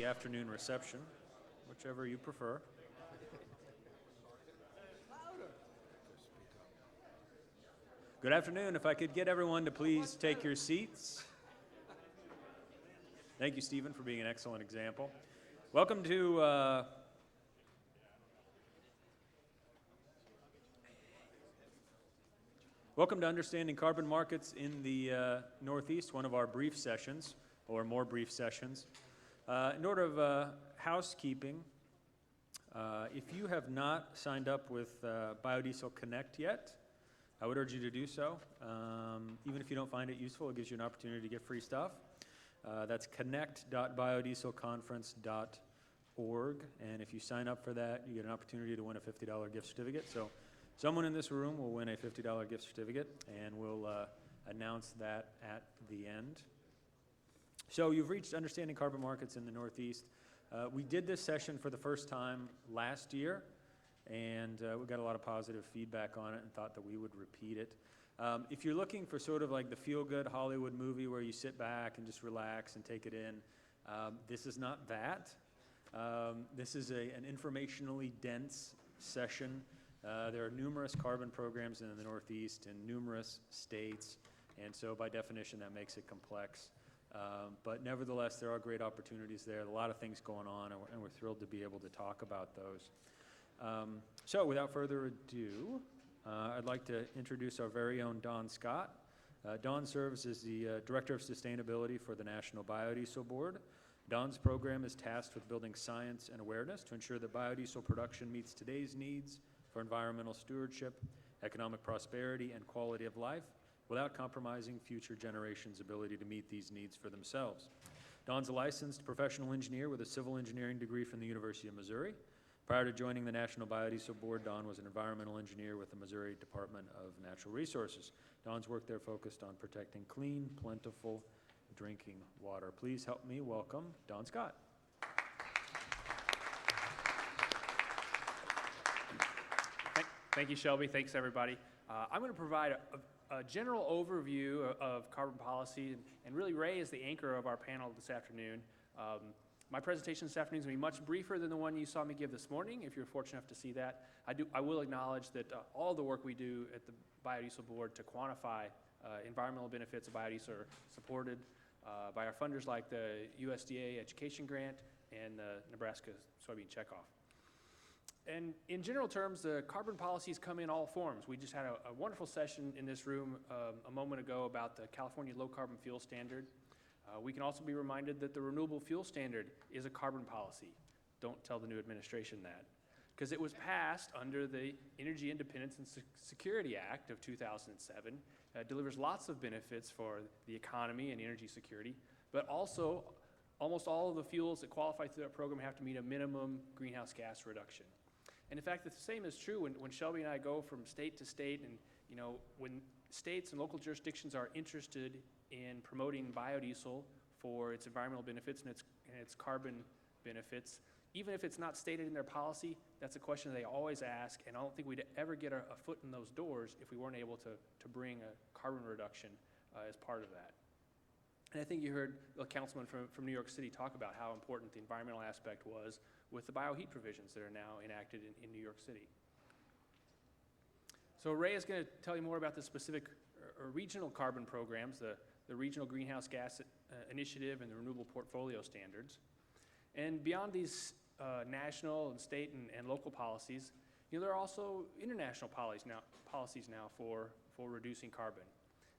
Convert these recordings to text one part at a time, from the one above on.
afternoon reception, whichever you prefer. Good afternoon. If I could get everyone to please take your seats. Thank you, Stephen, for being an excellent example. Welcome to Understanding Carbon Markets in the Northeast, one of our brief sessions, or more brief sessions. In order of housekeeping, if you have not signed up with Biodiesel Connect yet, I would urge you to do so. Even if you don't find it useful, it gives you an opportunity to get free stuff. That's connect.biodieselconference.org, and if you sign up for that, you get an opportunity to win a $50 gift certificate. So someone in this room will win a $50 gift certificate, and we'll announce that at the end. So you've reached Understanding Carbon Markets in the Northeast. We did this session for the first time last year, and we got a lot of positive feedback on it and thought that we would repeat it. If you're looking for sort of like the feel-good Hollywood movie where you sit back and just relax and take it in, this is not that. This is an informationally dense session. There are numerous carbon programs in the Northeast in numerous states, and so by definition that makes it complex. But nevertheless, there are great opportunities there, a lot of things going on, and we're thrilled to be able to talk about those. So without further ado, I'd like to introduce our very own Don Scott. Don serves as the Director of Sustainability for the National Biodiesel Board. Don's program is tasked with building science and awareness to ensure that biodiesel production meets today's needs for environmental stewardship, economic prosperity, and quality of life without compromising future generations' ability to meet these needs for themselves. Don's a licensed professional engineer with a civil engineering degree from the University of Missouri. Prior to joining the National Biodiesel Board, Don was an environmental engineer with the Missouri Department of Natural Resources. Don's work there focused on protecting clean, plentiful drinking water. Please help me welcome Don Scott. Thank you, Shelby. Thanks, everybody. I'm going to provide a general overview of carbon policy, and really Ray is the anchor of our panel this afternoon. My presentation this afternoon is going to be much briefer than the one you saw me give this morning, if you're fortunate enough to see that. I will acknowledge that all the work we do at the Biodiesel Board to quantify environmental benefits of biodiesel are supported by our funders like the USDA Education Grant and the Nebraska Soybean Checkoff. And in general terms, the carbon policies come in all forms. We just had a wonderful session in this room a moment ago about the California Low Carbon Fuel Standard. We can also be reminded that the Renewable Fuel Standard is a carbon policy. Don't tell the new administration that. Because it was passed under the Energy Independence and Security Act of 2007. Delivers lots of benefits for the economy and energy security, but also almost all of the fuels that qualify through that program have to meet a minimum greenhouse gas reduction. And in fact, the same is true when Shelby and I go from state to state, and when states and local jurisdictions are interested in promoting biodiesel for its environmental benefits and its carbon benefits, even if it's not stated in their policy, that's a question they always ask, and I don't think we'd ever get a foot in those doors if we weren't able to bring a carbon reduction as part of that. And I think you heard a councilman from New York City talk about how important the environmental aspect was with the bioheat provisions that are now enacted in New York City. So Ray is going to tell you more about the specific regional carbon programs, the Regional Greenhouse Gas Initiative and the Renewable Portfolio Standards. And beyond these national and state and local policies, there are also international policies now for reducing carbon.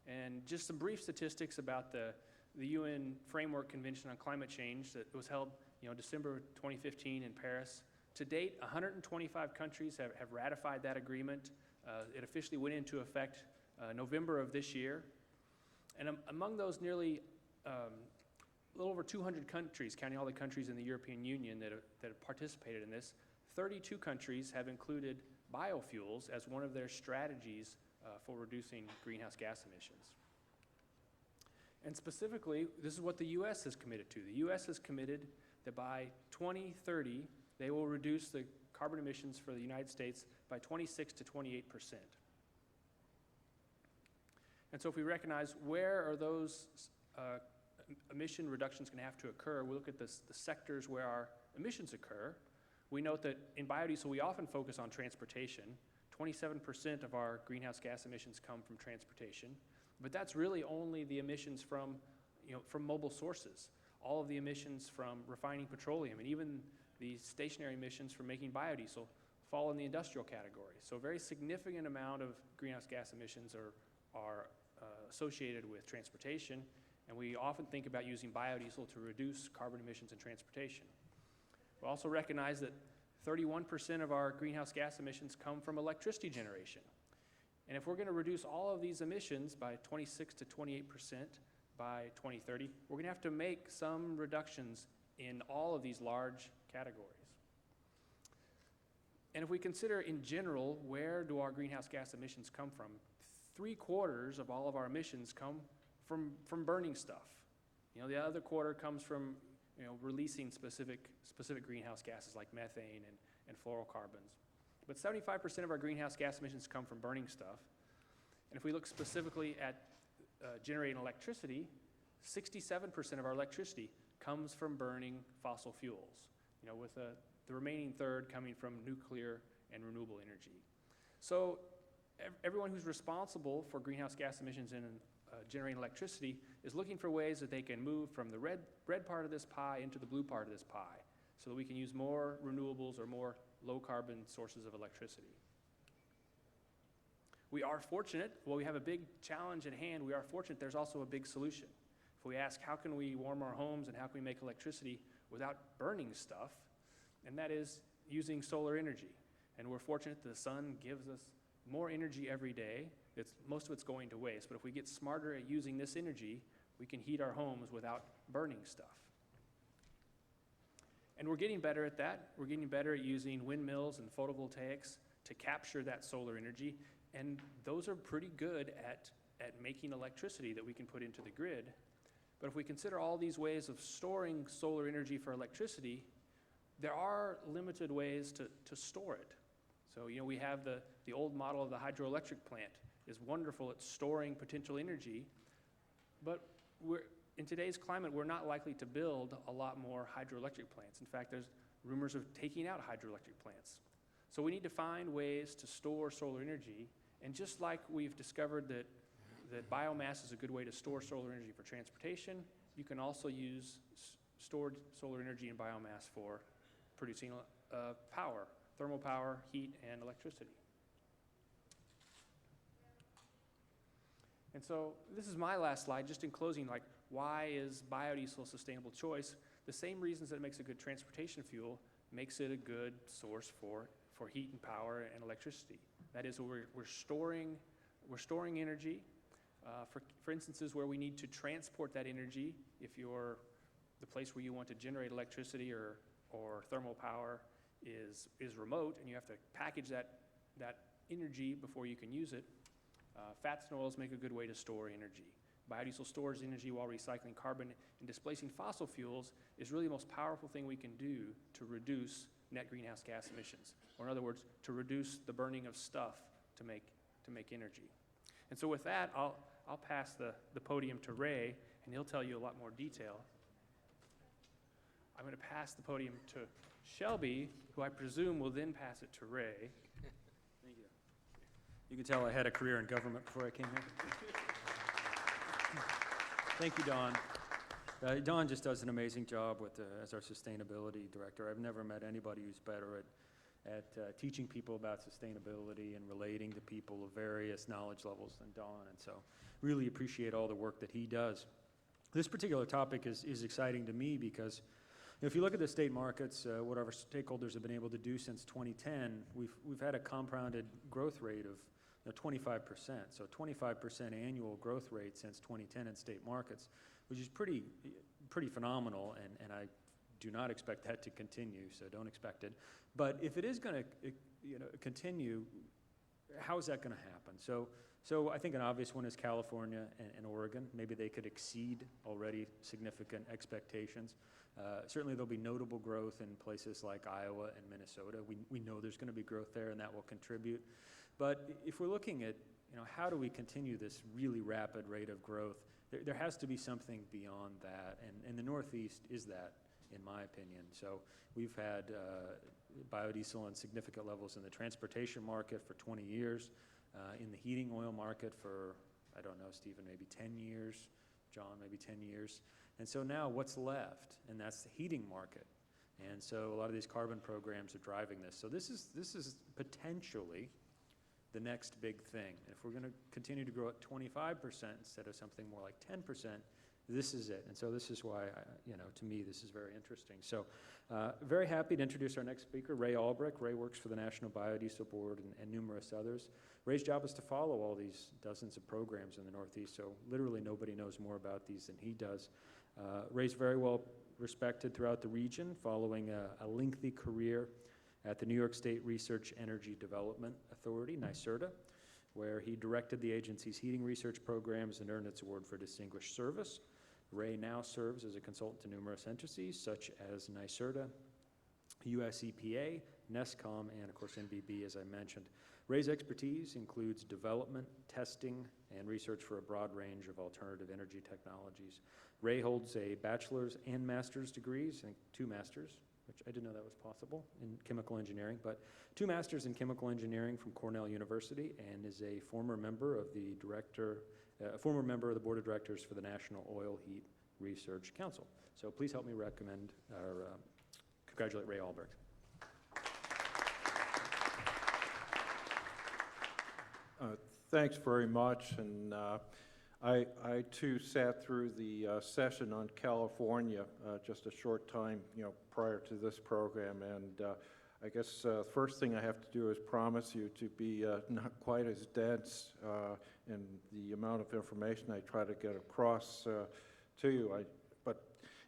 And just some brief statistics about the UN Framework Convention on Climate Change that was held December 2015 in Paris. To date, 125 countries have ratified that agreement. It officially went into effect November of this year. And among those, nearly a little over 200 countries, counting all the countries in the European Union that have participated in this, 32 countries have included biofuels as one of their strategies for reducing greenhouse gas emissions. And specifically, this is what the U.S. has committed to. The U.S. has committed that by 2030, they will reduce the carbon emissions for the United States by 26 to 28%. And so if we recognize where are those emission reduction is going to have to occur, we look at the sectors where our emissions occur. We note that in biodiesel, we often focus on transportation. 27% of our greenhouse gas emissions come from transportation, but that's really only the emissions from mobile sources. All of the emissions from refining petroleum and even the stationary emissions from making biodiesel fall in the industrial category. So a very significant amount of greenhouse gas emissions are associated with transportation, and we often think about using biodiesel to reduce carbon emissions in transportation. We also recognize that 31% of our greenhouse gas emissions come from electricity generation. And if we're going to reduce all of these emissions by 26 to 28% by 2030, we're going to have to make some reductions in all of these large categories. And if we consider in general, where do our greenhouse gas emissions come from? 3/4 of all of our emissions come from burning stuff. The other quarter comes from releasing specific greenhouse gases like methane and fluorocarbons. But 75% of our greenhouse gas emissions come from burning stuff. And if we look specifically at generating electricity, 67% of our electricity comes from burning fossil fuels, with the remaining third coming from nuclear and renewable energy. So everyone who's responsible for greenhouse gas emissions in generating electricity is looking for ways that they can move from the red part of this pie into the blue part of this pie so that we can use more renewables or more low-carbon sources of electricity. We are fortunate, while we have a big challenge at hand, we are fortunate there's also a big solution. If we ask how can we warm our homes and how can we make electricity without burning stuff, and that is using solar energy. And we're fortunate the sun gives us more energy every day. Most of it's going to waste, but if we get smarter at using this energy, we can heat our homes without burning stuff. And we're getting better at that. We're getting better at using windmills and photovoltaics to capture that solar energy, and those are pretty good at making electricity that we can put into the grid. But if we consider all these ways of storing solar energy for electricity, there are limited ways to store it. So, we have the old model of the hydroelectric plant is wonderful at storing potential energy, but in today's climate, we're not likely to build a lot more hydroelectric plants. In fact, there's rumors of taking out hydroelectric plants. So we need to find ways to store solar energy, and just like we've discovered that biomass is a good way to store solar energy for transportation, you can also use stored solar energy and biomass for producing power, thermal power, heat, and electricity. And so this is my last slide, just in closing, why is biodiesel a sustainable choice? The same reasons that it makes a good transportation fuel makes it a good source for heat and power and electricity. That is, we're storing energy for instances where we need to transport that energy. If the place where you want to generate electricity or thermal power is remote and you have to package that energy before you can use it, fats and oils make a good way to store energy. Biodiesel stores energy while recycling carbon, and displacing fossil fuels is really the most powerful thing we can do to reduce net greenhouse gas emissions, or in other words, to reduce the burning of stuff to make energy. And so with that, I'll pass the podium to Ray, and he'll tell you a lot more detail. I'm going to pass the podium to Shelby, who I presume will then pass it to Ray. Thank you. You can tell I had a career in government before I came here. Thank you, Don. Don just does an amazing job as our sustainability director. I've never met anybody who's better at teaching people about sustainability and relating to people of various knowledge levels than Don, and so really appreciate all the work that he does. This particular topic is exciting to me because if you look at the state markets, what our stakeholders have been able to do since 2010, we've had a compounded growth rate of 25%, so 25% annual growth rate since 2010 in state markets, which is pretty phenomenal, and I do not expect that to continue, so don't expect it. But if it is going to continue, how is that going to happen? So I think an obvious one is California and Oregon. Maybe they could exceed already significant expectations. Certainly there'll be notable growth in places like Iowa and Minnesota. We know there's going to be growth there, and that will contribute. But if we're looking at how do we continue this really rapid rate of growth there has to be something beyond that, and the Northeast is that, in my opinion. So we've had biodiesel on significant levels in the transportation market for 20 years, in the heating oil market for, I don't know, Stephen, maybe 10 years, John, maybe 10 years. And so now what's left? And that's the heating market. And so a lot of these carbon programs are driving this. So this is potentially the next big thing. If we're going to continue to grow at 25% instead of something more like 10%, this is it. And so this is why, to me, this is very interesting. So very happy to introduce our next speaker, Ray Albrcht. Ray works for the National Biodiesel Board and numerous others. Ray's job is to follow all these dozens of programs in the Northeast, so literally nobody knows more about these than he does. Ray's very well respected throughout the region, following a lengthy career at the New York State Research Energy Development Authority, NYSERDA, where he directed the agency's heating research programs and earned its award for distinguished service. Ray now serves as a consultant to numerous entities such as NYSERDA, US EPA, NESCOM, and of course NBB, as I mentioned. Ray's expertise includes development, testing, and research for a broad range of alternative energy technologies. Ray holds a bachelor's and master's degrees, I think 2 masters, which I didn't know that was possible, in chemical engineering, but 2 masters in chemical engineering from Cornell University, and is a former member of the board of directors for the National Oil Heat Research Council. So please help me recommend or congratulate Ray Albrcht. Thanks very much, and I too sat through the session on California just a short time, prior to this program, and I guess the first thing I have to do is promise you to be not quite as dense in the amount of information I try to get across to you. But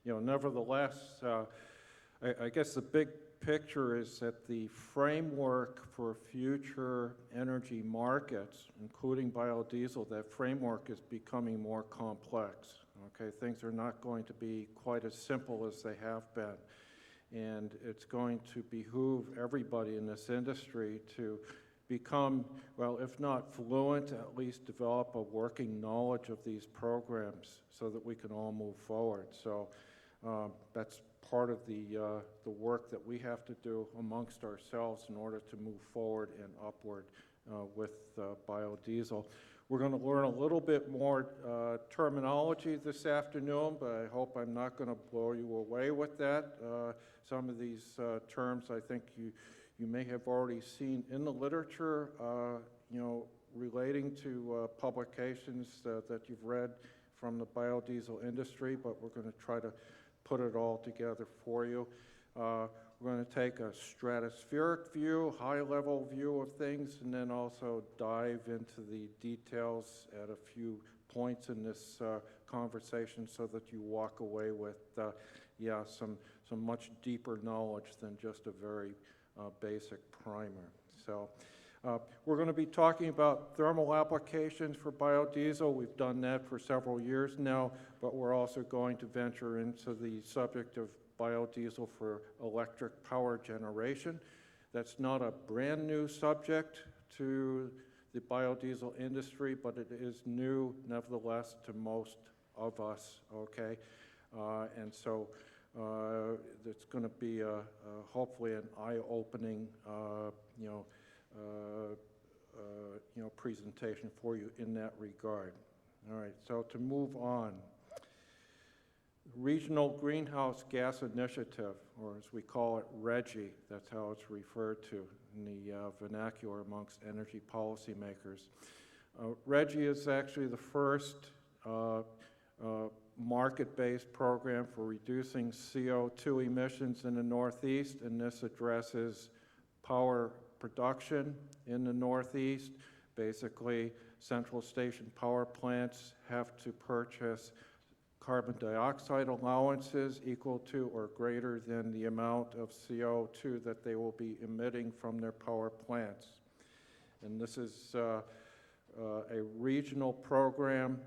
nevertheless, I guess the big picture is that the framework for future energy markets, including biodiesel, that framework is becoming more complex. Okay, things are not going to be quite as simple as they have been. And it's going to behoove everybody in this industry to become, well, if not fluent, at least develop a working knowledge of these programs so that we can all move forward. So that's part of the work that we have to do amongst ourselves in order to move forward and upward with biodiesel. We're going to learn a little bit more terminology this afternoon, but I hope I'm not going to blow you away with that. Some of these terms I think you may have already seen in the literature, relating to publications that you've read from the biodiesel industry, but we're going to try to put it all together for you. We're going to take a stratospheric view, high-level view of things, and then also dive into the details at a few points in this conversation so that you walk away with, some much deeper knowledge than just a very basic primer. So we're going to be talking about thermal applications for biodiesel. We've done that for several years now, but we're also going to venture into the subject of biodiesel for electric power generation. That's not a brand new subject to the biodiesel industry, but it is new nevertheless to most of us, okay? And so it's going to be hopefully an eye-opening presentation for you in that regard. All right, so to move on. Regional Greenhouse Gas Initiative, or as we call it, RGGI, that's how it's referred to in the vernacular amongst energy policymakers. RGGI is actually the first market-based program for reducing CO2 emissions in the Northeast, and this addresses power production in the Northeast. Basically, central station power plants have to purchase carbon dioxide allowances equal to or greater than the amount of CO2 that they will be emitting from their power plants. And this is a regional program,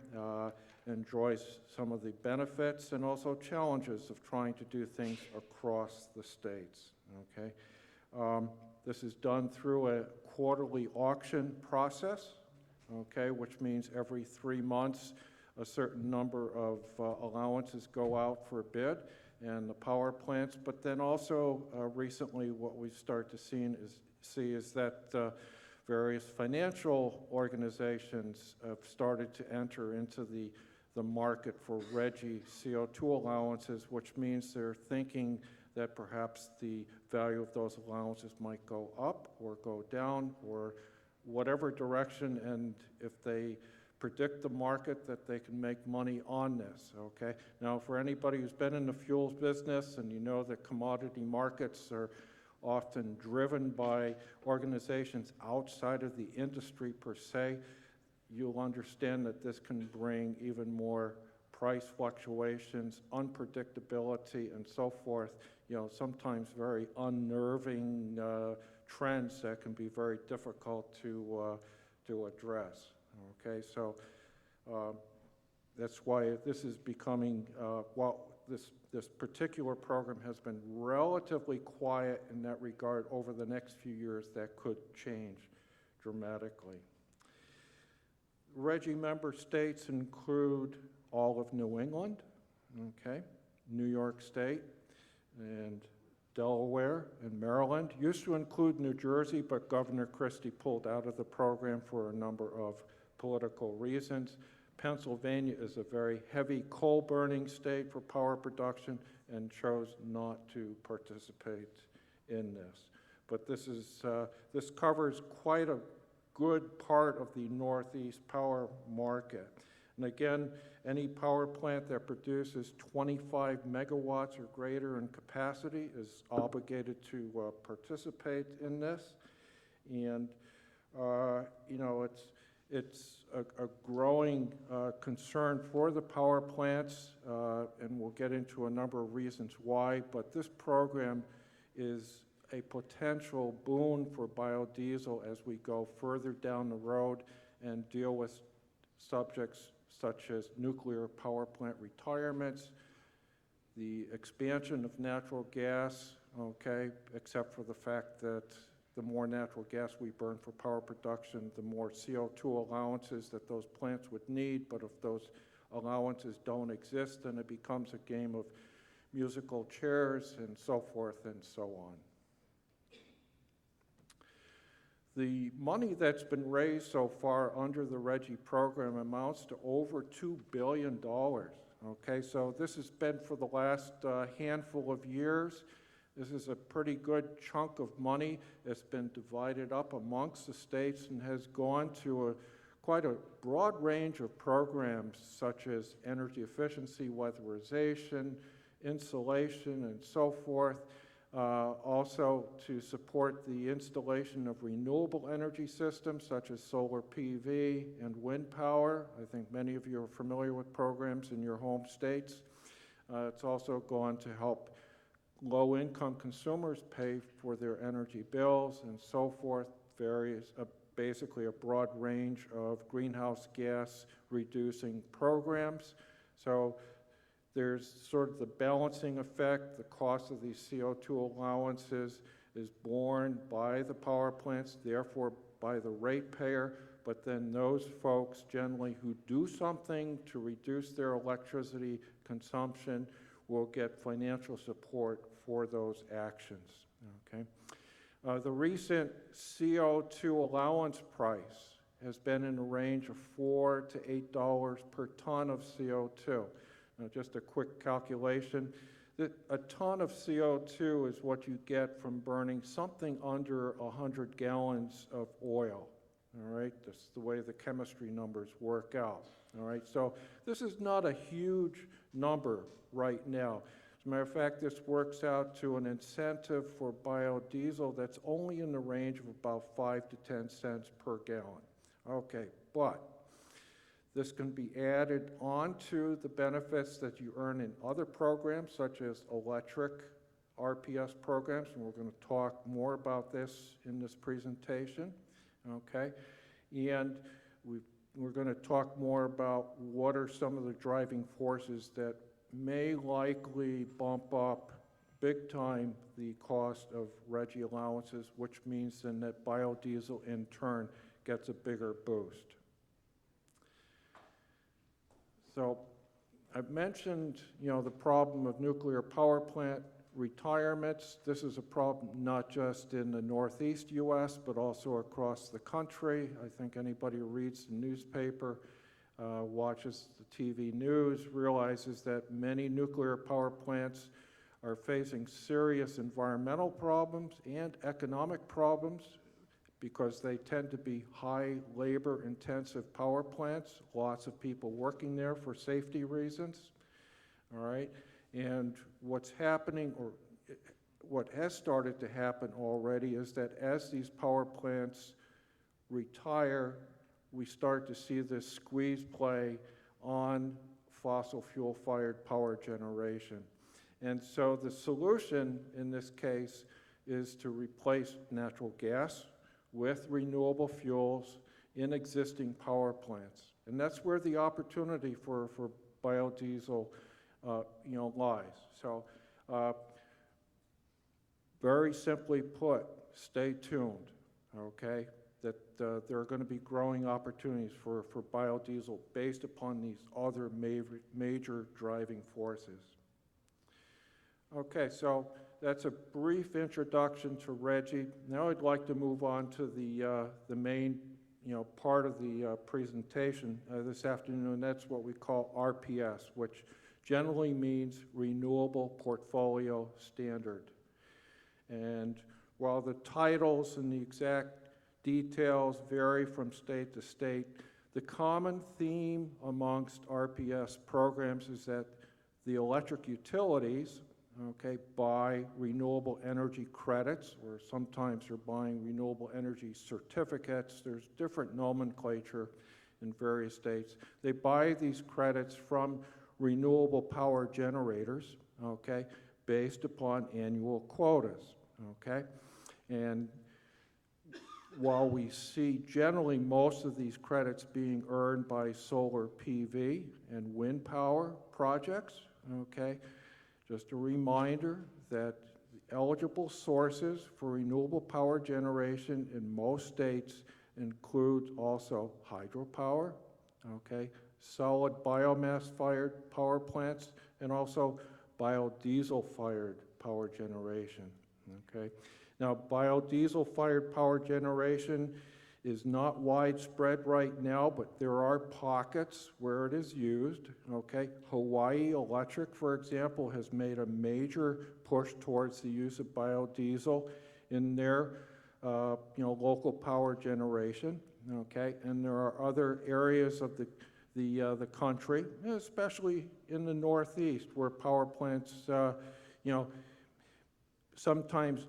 enjoys some of the benefits and also challenges of trying to do things across the states, okay? This is done through a quarterly auction process, okay, which means every 3 months a certain number of allowances go out for bid and the power plants, but then also recently what we've started to see is that various financial organizations have started to enter into the market for RGGI CO2 allowances, which means they're thinking that perhaps the value of those allowances might go up or go down or whatever direction, and if they predict the market that they can make money on this, okay? Now, for anybody who's been in the fuels business and you know that commodity markets are often driven by organizations outside of the industry per se, you'll understand that this can bring even more price fluctuations, unpredictability, and so forth, you know, sometimes very unnerving trends that can be very difficult to address. Okay, so that's why this is becoming, this particular program has been relatively quiet in that regard. Over the next few years, that could change dramatically. RGGI member states include all of New England, okay, New York State, and Delaware and Maryland. Used to include New Jersey, but Governor Christie pulled out of the program for a number of political reasons. Pennsylvania is a very heavy coal-burning state for power production and chose not to participate in this. But this covers quite a good part of the Northeast power market. And again, any power plant that produces 25 megawatts or greater in capacity is obligated to participate in this. And, you know, it's a growing concern for the power plants, and we'll get into a number of reasons why, but this program is a potential boon for biodiesel as we go further down the road and deal with subjects such as nuclear power plant retirements, the expansion of natural gas, okay, except for the fact that the more natural gas we burn for power production, the more CO2 allowances that those plants would need. But if those allowances don't exist, then it becomes a game of musical chairs and so forth and so on. The money that's been raised so far under the RGGI program amounts to over $2 billion. Okay, so this has been for the last handful of years. This is a pretty good chunk of money. It's been divided up amongst the states and has gone to quite a broad range of programs such as energy efficiency, weatherization, insulation, and so forth. Also to support the installation of renewable energy systems such as solar PV and wind power. I think many of you are familiar with programs in your home states. It's also gone to help low-income consumers pay for their energy bills and so forth, basically a broad range of greenhouse gas reducing programs. So there's sort of the balancing effect. The cost of these CO2 allowances is borne by the power plants, therefore by the ratepayer, but then those folks generally who do something to reduce their electricity consumption will get financial support for those actions, okay? The recent CO2 allowance price has been in the range of $4 to $8 per ton of CO2. Now, just a quick calculation, a ton of CO2 is what you get from burning something under 100 gallons of oil, all right? That's the way the chemistry numbers work out, all right? So this is not a huge number right now. As a matter of fact, this works out to an incentive for biodiesel that's only in the range of about 5 to 10 cents per gallon. Okay, but this can be added onto the benefits that you earn in other programs, such as electric RPS programs, and we're going to talk more about this in this presentation, okay? And we're going to talk more about what are some of the driving forces that may likely bump up big time the cost of RGGI allowances, which means then that biodiesel in turn gets a bigger boost. So I've mentioned, the problem of nuclear power plant retirements. This is a problem not just in the Northeast U.S., but also across the country. I think anybody who reads the newspaper, watches the TV news, realizes that many nuclear power plants are facing serious environmental problems and economic problems because they tend to be high labor-intensive power plants, lots of people working there for safety reasons, all right? And what's happening, or what has started to happen already, is that as these power plants retire, we start to see this squeeze play on fossil fuel-fired power generation. And so the solution in this case is to replace natural gas with renewable fuels in existing power plants. And that's where the opportunity for biodiesel lies. So very simply put, stay tuned, okay? That there are going to be growing opportunities for biodiesel based upon these other major driving forces. Okay, so that's a brief introduction to RGGI. Now I'd like to move on to the main part of the presentation this afternoon. That's what we call RPS, which generally means Renewable Portfolio Standard. And while the titles and the exact details vary from state to state, the common theme amongst RPS programs is that the electric utilities, okay, buy renewable energy credits, or sometimes they're buying renewable energy certificates. There's different nomenclature in various states. They buy these credits from renewable power generators, okay, based upon annual quotas, okay? And while we see generally most of these credits being earned by solar PV and wind power projects, okay, just a reminder that eligible sources for renewable power generation in most states include also hydropower, okay, solid biomass-fired power plants, and also biodiesel-fired power generation, okay? Now, biodiesel-fired power generation is not widespread right now, but there are pockets where it is used, okay? Hawaii Electric, for example, has made a major push towards the use of biodiesel in their local power generation, okay? And there are other areas of the country, especially in the Northeast, where power plants, sometimes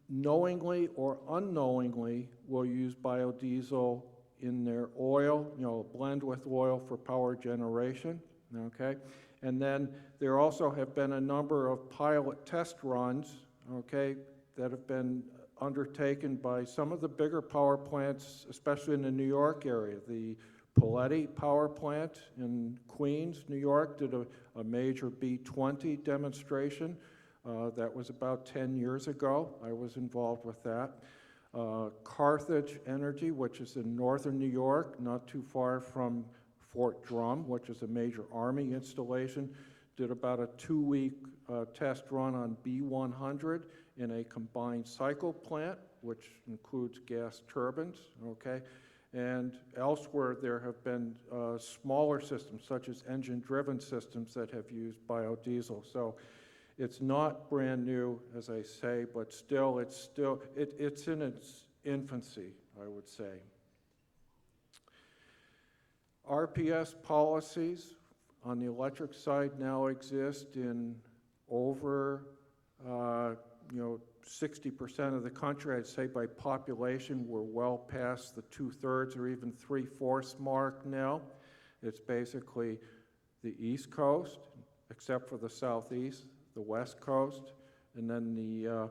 knowingly or unknowingly will use biodiesel in their oil, blend with oil for power generation, okay? And then there also have been a number of pilot test runs, okay, that have been undertaken by some of the bigger power plants, especially in the New York area. The Paletti power plant in Queens, New York, did a major B20 demonstration. That was about 10 years ago. I was involved with that. Carthage Energy, which is in northern New York, not too far from Fort Drum, which is a major Army installation, did about a 2-week test run on B100 in a combined cycle plant, which includes gas turbines, okay? And elsewhere, there have been smaller systems, such as engine-driven systems that have used biodiesel. So it's not brand new, as I say, but still, it's in its infancy, I would say. RPS policies on the electric side now exist in over 60% of the country. I'd say by population, we're well past the 2/3 or even 3/4 mark now. It's basically the East Coast, except for the Southeast, the West Coast, and then the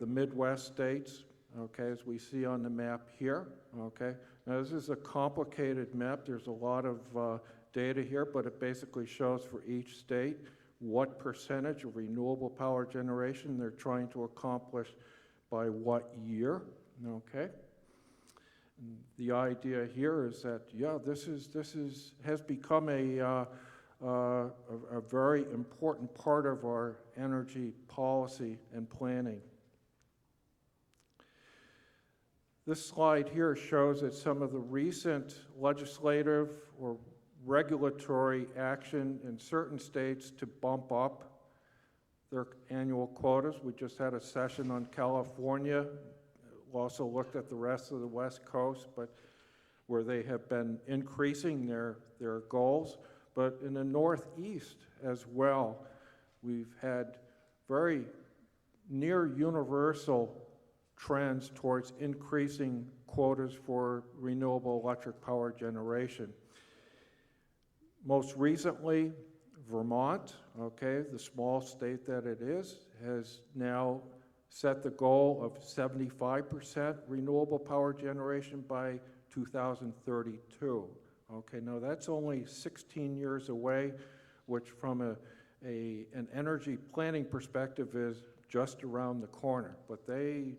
Midwest states, okay, as we see on the map here, okay. Now, this is a complicated map. There's a lot of data here, but it basically shows for each state what percentage of renewable power generation they're trying to accomplish by what year, okay. The idea here is that, yeah, this has become a very important part of our energy policy and planning. This slide here shows that some of the recent legislative or regulatory action in certain states to bump up their annual quotas. We just had a session on California. We also looked at the rest of the West Coast, but where they have been increasing their goals. But in the Northeast as well, we've had very near universal trends towards increasing quotas for renewable electric power generation. Most recently, Vermont, okay, the small state that it is, has now set the goal of 75% renewable power generation by 2032. Okay, now that's only 16 years away, which from an energy planning perspective is just around the corner. But they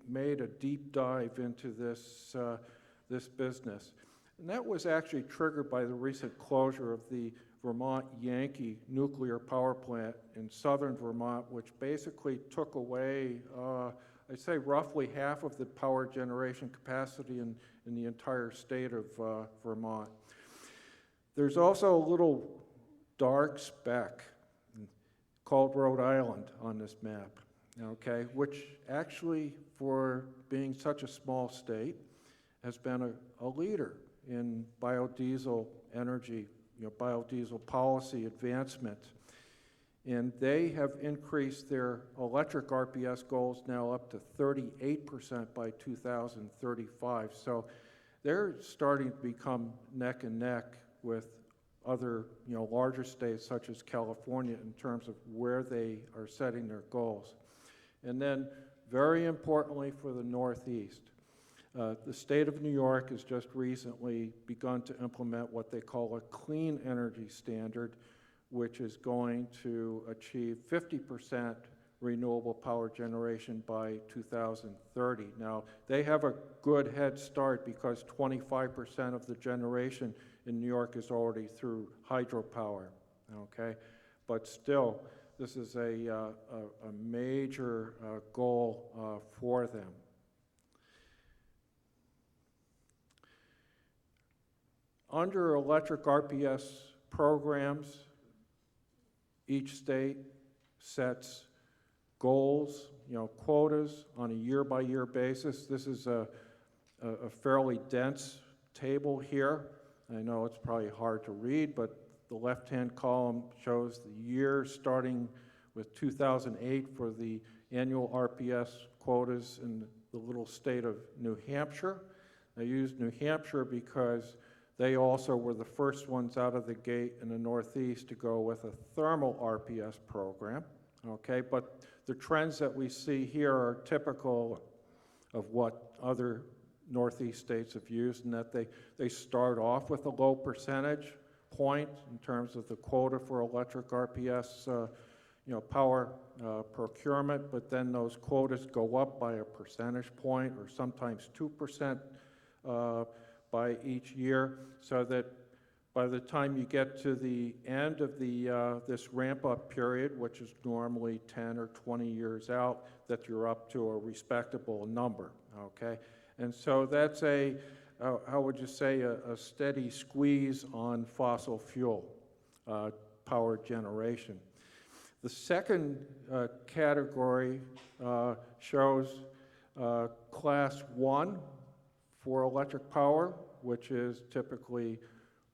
made a deep dive into this business. And that was actually triggered by the recent closure of the Vermont Yankee nuclear power plant in southern Vermont, which basically took away, I'd say roughly half of the power generation capacity in the entire state of Vermont. There's also a little dark speck called Rhode Island on this map, okay, which actually, for being such a small state, has been a leader in biodiesel energy, biodiesel policy advancement. And they have increased their electric RPS goals now up to 38% by 2035. So they're starting to become neck and neck with other, larger states such as California in terms of where they are setting their goals. And then, very importantly for the Northeast, the state of New York has just recently begun to implement what they call a clean energy standard, which is going to achieve 50% renewable power generation by 2030. Now, they have a good head start because 25% of the generation in New York is already through hydropower, okay? But still, this is a major goal for them. Under electric RPS programs, each state sets goals, quotas on a year-by-year basis. This is a fairly dense table here. I know it's probably hard to read, but the left-hand column shows the year starting with 2008 for the annual RPS quotas in the little state of New Hampshire. I used New Hampshire because they also were the first ones out of the gate in the Northeast to go with a thermal RPS program, okay? But the trends that we see here are typical of what other Northeast states have used, in that they start off with a low percentage point in terms of the quota for electric RPS power procurement, but then those quotas go up by a percentage point or sometimes 2% by each year, so that by the time you get to the end of this ramp-up period, which is normally 10 or 20 years out, that you're up to a respectable number, okay? And so that's how would you say, a steady squeeze on fossil fuel power generation. The second category shows class 1 for electric power, which is typically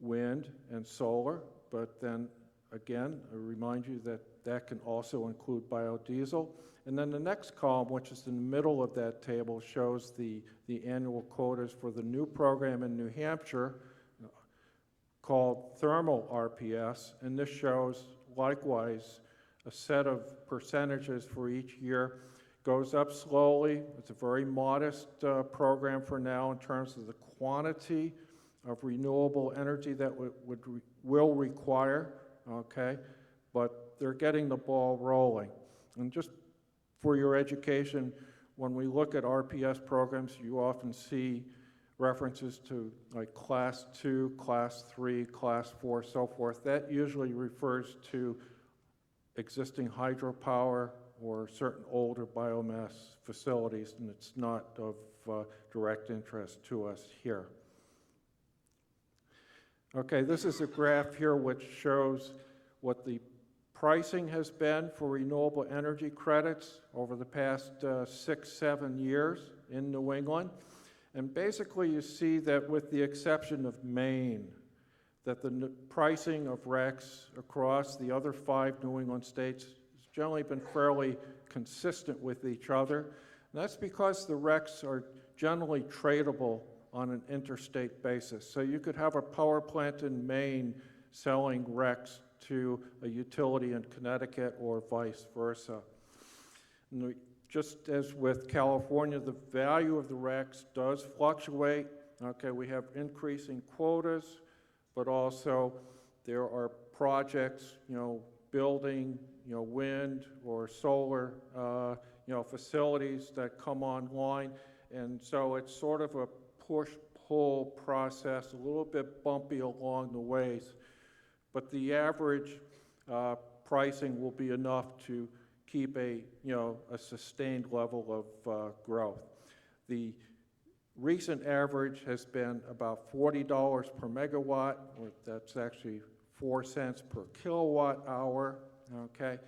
wind and solar, but then again, I remind you that that can also include biodiesel. And then the next column, which is in the middle of that table, shows the annual quotas for the new program in New Hampshire called thermal RPS, and this shows likewise a set of percentages for each year. Goes up slowly. It's a very modest program for now in terms of the quantity of renewable energy that will require, okay? But they're getting the ball rolling. And just for your education, when we look at RPS programs, you often see references to like Class 2, Class 3, Class 4, so forth. That usually refers to existing hydropower or certain older biomass facilities, and it's not of direct interest to us here. Okay, this is a graph here which shows what the pricing has been for renewable energy credits over the past 6-7 years in New England. And basically you see that with the exception of Maine, that the pricing of RECs across the other 5 New England states has generally been fairly consistent with each other. And that's because the RECs are generally tradable on an interstate basis. So you could have a power plant in Maine selling RECs to a utility in Connecticut or vice versa. And just as with California, the value of the RECs does fluctuate. Okay, we have increasing quotas, but also there are projects, building, wind or solar, facilities that come online. And so it's sort of a push-pull process, a little bit bumpy along the ways. But the average pricing will be enough to keep a sustained level of growth. The recent average has been about $40 per megawatt, or that's actually 4 cents per kilowatt hour, okay?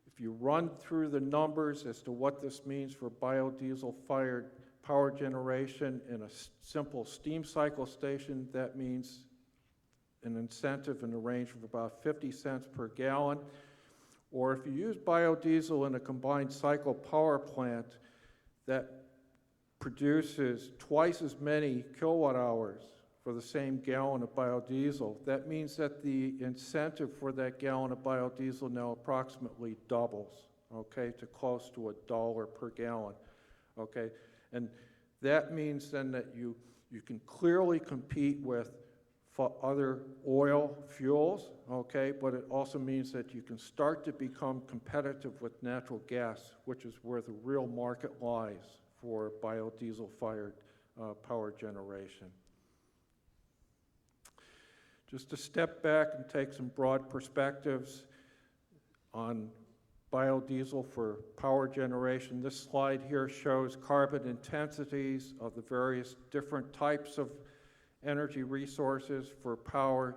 If you run through the numbers as to what this means for biodiesel-fired power generation in a simple steam cycle station, that means an incentive in the range of about 50 cents per gallon. Or if you use biodiesel in a combined cycle power plant that produces twice as many kilowatt hours for the same gallon of biodiesel, that means that the incentive for that gallon of biodiesel now approximately doubles, okay, to close to $1 per gallon, okay? And that means then that you can clearly compete with other oil fuels, okay, but it also means that you can start to become competitive with natural gas, which is where the real market lies for biodiesel-fired power generation. Just to step back and take some broad perspectives on biodiesel for power generation. This slide here shows carbon intensities of the various different types of energy resources for power.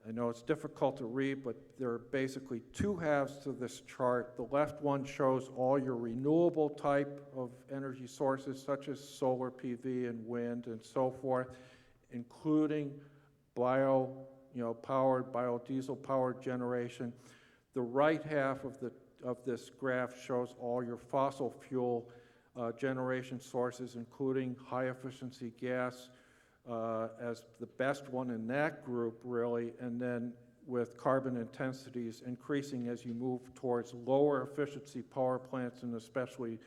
I know it's difficult to read, but there are basically 2 halves to this chart. The left one shows all your renewable type of energy sources, such as solar PV and wind and so forth, including biodiesel powered generation. The right half of this graph shows all your fossil fuel generation sources, including high efficiency gas, as the best one in that group, really, and then with carbon intensities increasing as you move towards lower efficiency power plants, and especially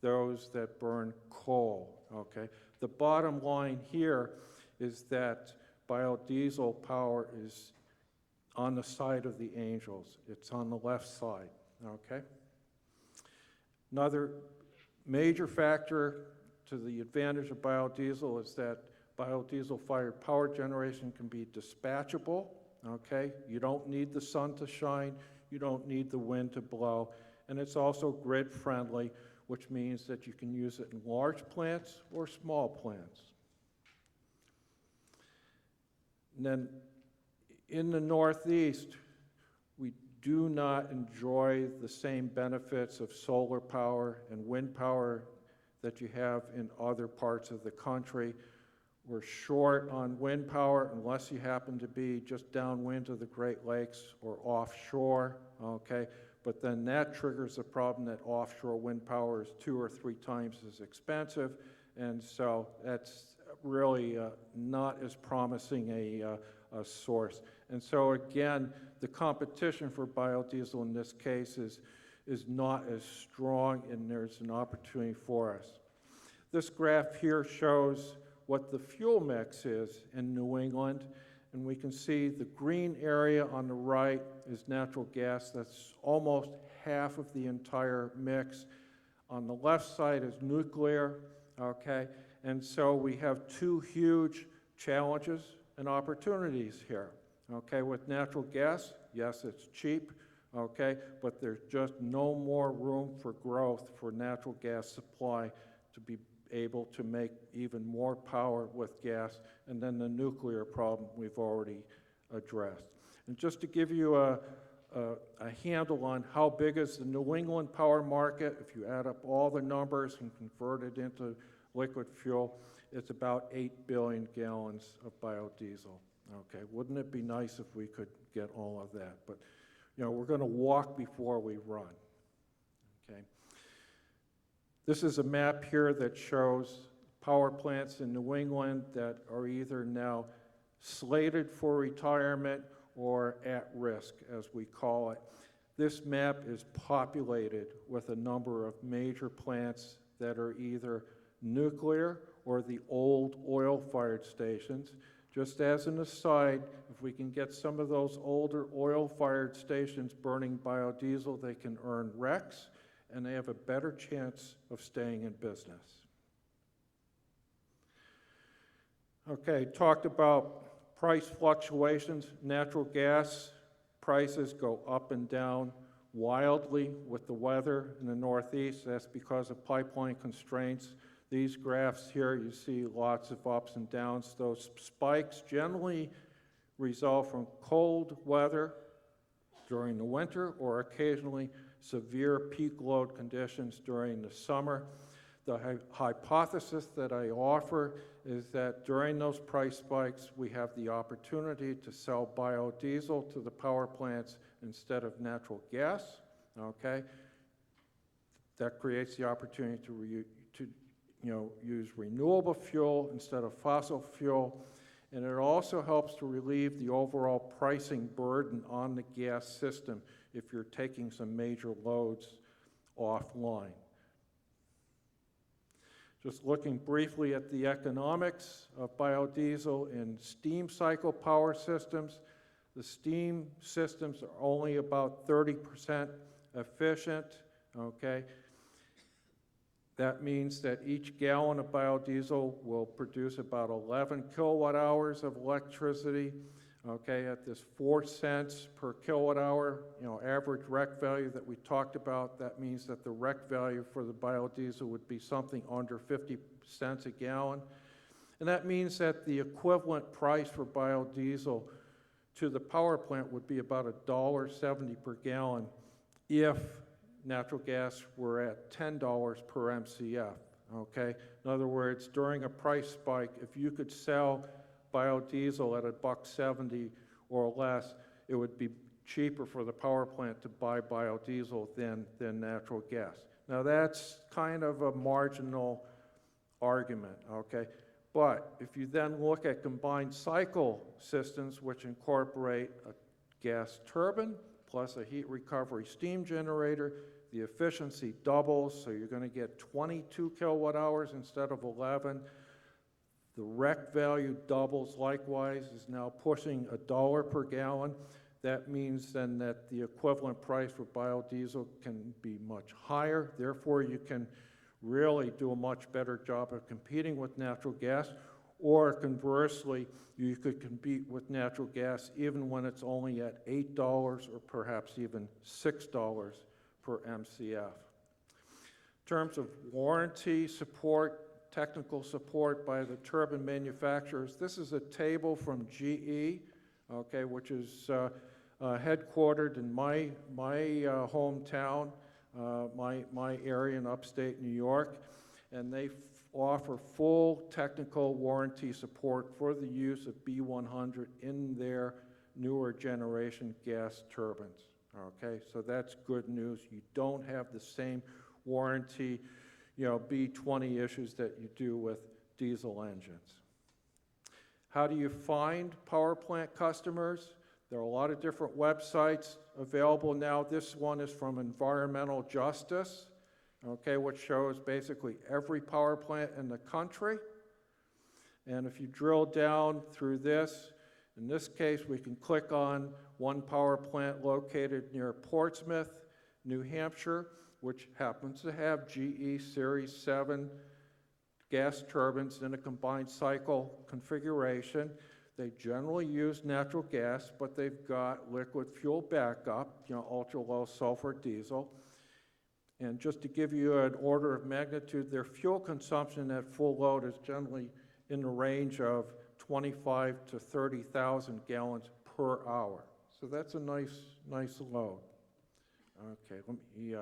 those that burn coal, okay? The bottom line here is that biodiesel power is on the side of the angels. It's on the left side, okay? Another major factor to the advantage of biodiesel is that biodiesel-fired power generation can be dispatchable, okay? You don't need the sun to shine, you don't need the wind to blow, and it's also grid-friendly, which means that you can use it in large plants or small plants. And then in the Northeast, we do not enjoy the same benefits of solar power and wind power that you have in other parts of the country. We're short on wind power unless you happen to be just downwind of the Great Lakes or offshore, okay? But then that triggers the problem that offshore wind power is 2 or 3 times as expensive, and so that's really not as promising a source. And so again, the competition for biodiesel in this case is not as strong, and there's an opportunity for us. This graph here shows what the fuel mix is in New England, and we can see the green area on the right is natural gas. That's almost half of the entire mix. On the left side is nuclear, okay, And so we have two huge challenges and opportunities here. Okay, with natural gas, yes, it's cheap, okay, but there's just no more room for growth for natural gas supply to be able to make even more power with gas, and then the nuclear problem we've already addressed. And just to give you a handle on how big is the New England power market, if you add up all the numbers and convert it into liquid fuel, it's about 8 billion gallons of biodiesel. Okay, wouldn't it be nice if we could get all of that? But, you know, we're going to walk before we run. Okay. This is a map here that shows power plants in New England that are either now slated for retirement or at risk, as we call it. This map is populated with a number of major plants that are either nuclear or the old oil-fired stations. Just as an aside, if we can get some of those older oil-fired stations burning biodiesel, they can earn RECs, and they have a better chance of staying in business. Okay, talked about price fluctuations. Natural gas prices go up and down wildly with the weather in the Northeast. That's because of pipeline constraints. These graphs here, you see lots of ups and downs. Those spikes generally result from cold weather during the winter or occasionally severe peak load conditions during the summer. The hypothesis that I offer is that during those price spikes, we have the opportunity to sell biodiesel to the power plants instead of natural gas, okay? That creates the opportunity to use renewable fuel instead of fossil fuel, and it also helps to relieve the overall pricing burden on the gas system if you're taking some major loads offline. Just looking briefly at the economics of biodiesel in steam cycle power systems, the steam systems are only about 30% efficient, okay? That means that each gallon of biodiesel will produce about 11 kilowatt hours of electricity, okay, at this 4 cents per kilowatt hour, average REC value that we talked about. That means that the REC value for the biodiesel would be something under 50 cents a gallon. And that means that the equivalent price for biodiesel to the power plant would be about $1.70 per gallon if natural gas were at $10 per MCF, okay? In other words, during a price spike, if you could sell biodiesel at $1.70 or less, it would be cheaper for the power plant to buy biodiesel than natural gas. Now that's kind of a marginal argument, okay? But if you then look at combined cycle systems, which incorporate a gas turbine plus a heat recovery steam generator, the efficiency doubles, so you're going to get 22 kilowatt hours instead of 11. The REC value doubles likewise, is now pushing $1 per gallon. That means then that the equivalent price for biodiesel can be much higher. Therefore, you can really do a much better job of competing with natural gas, or conversely, you could compete with natural gas even when it's only at $8 or perhaps even $6 per MCF. In terms of warranty support, technical support by the turbine manufacturers, this is a table from GE, okay, which is headquartered in my hometown, my area in upstate New York, and they offer full technical warranty support for the use of B100 in their newer generation gas turbines. Okay, so that's good news. You don't have the same warranty, B20 issues that you do with diesel engines. How do you find power plant customers? There are a lot of different websites available now. This one is from Environmental Justice, okay, which shows basically every power plant in the country. And if you drill down through this, in this case, we can click on one power plant located near Portsmouth, New Hampshire, which happens to have GE Series 7 gas turbines in a combined cycle configuration. They generally use natural gas, but they've got liquid fuel backup, ultra-low sulfur diesel. And just to give you an order of magnitude, their fuel consumption at full load is generally in the range of 25 to 30,000 gallons per hour. So that's a nice load. Okay, let me,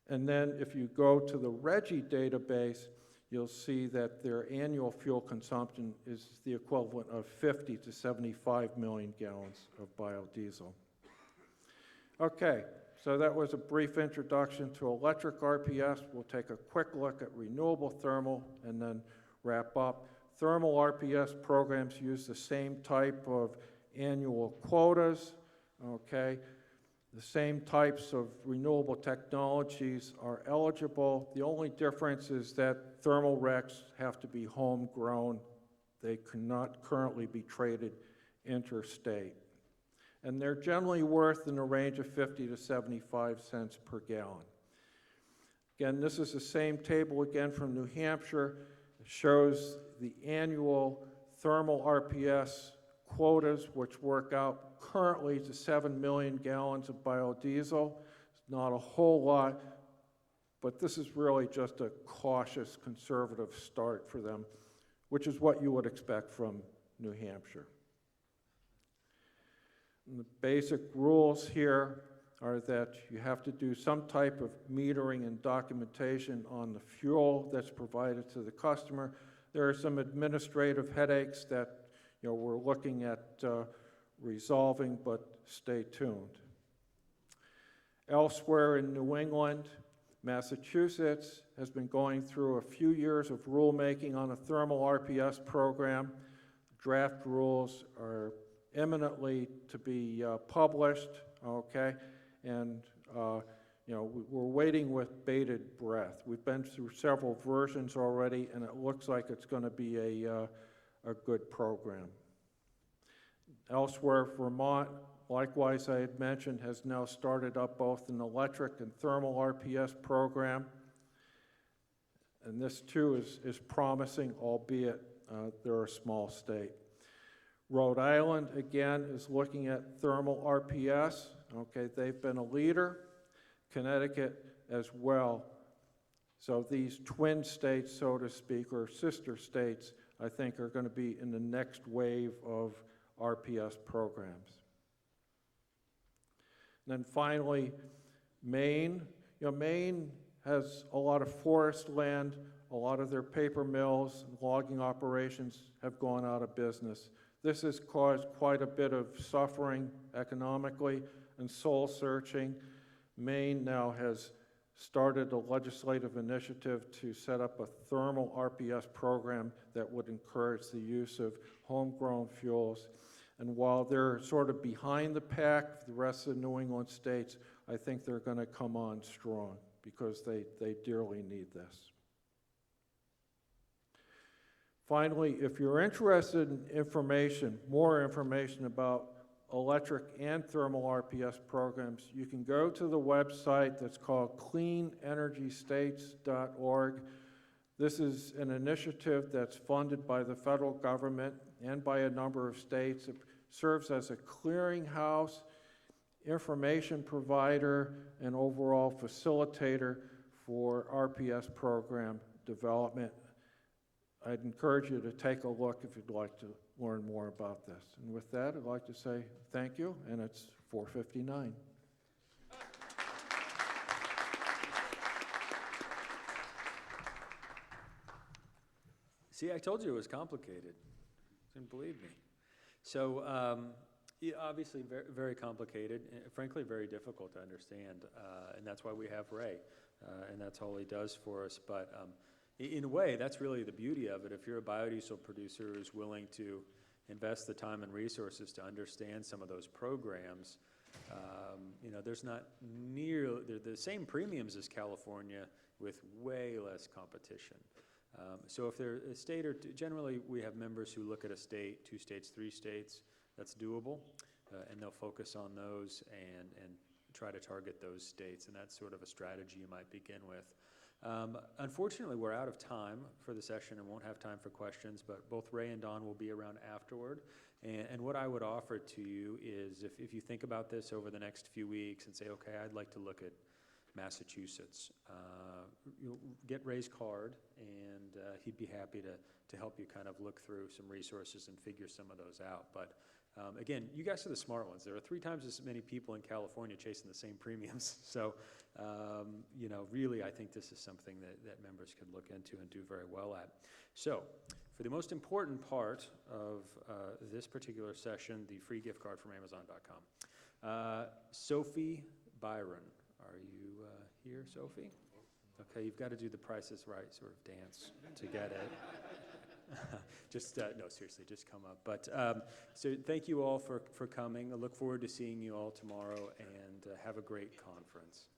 and then if you go to the RGGI database, you'll see that their annual fuel consumption is the equivalent of 50 to 75 million gallons of biodiesel. Okay, so that was a brief introduction to electric RPS. We'll take a quick look at renewable thermal and then wrap up. Thermal RPS programs use the same type of annual quotas, okay? The same types of renewable technologies are eligible. The only difference is that thermal RECs have to be homegrown. They cannot currently be traded interstate. And they're generally worth in the range of 50 to 75 cents per gallon. Again, this is the same table again from New Hampshire. It shows the annual thermal RPS quotas, which work out currently to 7 million gallons of biodiesel. It's not a whole lot, but this is really just a cautious, conservative start for them, which is what you would expect from New Hampshire. And the basic rules here are that you have to do some type of metering and documentation on the fuel that's provided to the customer. There are some administrative headaches that we're looking at resolving, but stay tuned. Elsewhere in New England, Massachusetts has been going through a few years of rulemaking on a thermal RPS program. Draft rules are imminently to be published, okay? And we're waiting with bated breath. We've been through several versions already, and it looks like it's going to be a good program. Elsewhere, Vermont, likewise I had mentioned, has now started up both an electric and thermal RPS program. And this too is promising, albeit they're a small state. Rhode Island, again, is looking at thermal RPS. Okay, they've been a leader. Connecticut as well. So these twin states, so to speak, or sister states, I think are going to be in the next wave of RPS programs. And then finally, Maine. Maine has a lot of forest land. A lot of their paper mills and logging operations have gone out of business. This has caused quite a bit of suffering economically and soul searching. Maine now has started a legislative initiative to set up a thermal RPS program that would encourage the use of homegrown fuels. And while they're sort of behind the pack, the rest of the New England states, I think they're going to come on strong because they dearly need this. Finally, if you're interested in information, more information about electric and thermal RPS programs, you can go to the website that's called cleanenergystates.org. This is an initiative that's funded by the federal government and by a number of states. It serves as a clearinghouse, information provider, and overall facilitator for RPS program development. I'd encourage you to take a look if you'd like to learn more about this. And with that, I'd like to say thank you, and it's 4:59. See, I told you it was complicated. Didn't believe me. So, yeah, obviously very, very complicated, and frankly very difficult to understand, and that's why we have Ray, and that's all he does for us. But in a way, that's really the beauty of it. If you're a biodiesel producer who's willing to invest the time and resources to understand some of those programs, there's not they're the same premiums as California with way less competition. So if they're a state or two, generally we have members who look at a state, 2 states, 3 states, that's doable, and they'll focus on those and try to target those states, and that's sort of a strategy you might begin with. Unfortunately, we're out of time for the session and won't have time for questions, but both Ray and Don will be around afterward. And what I would offer to you is if you think about this over the next few weeks and say, okay, I'd like to look at Massachusetts, you'll get Ray's card, and he'd be happy to help you kind of look through some resources and figure some of those out. But again, you guys are the smart ones. There are 3 times as many people in California chasing the same premiums. So, really, I think this is something that members could look into and do very well at. So, for the most important part of this particular session, the free gift card from Amazon.com. Sophie Byron, are you here, Sophie? Okay, you've got to do the Price is Right sort of dance to get it. No, seriously, just come up. But so thank you all for coming. I look forward to seeing you all tomorrow, and have a great conference.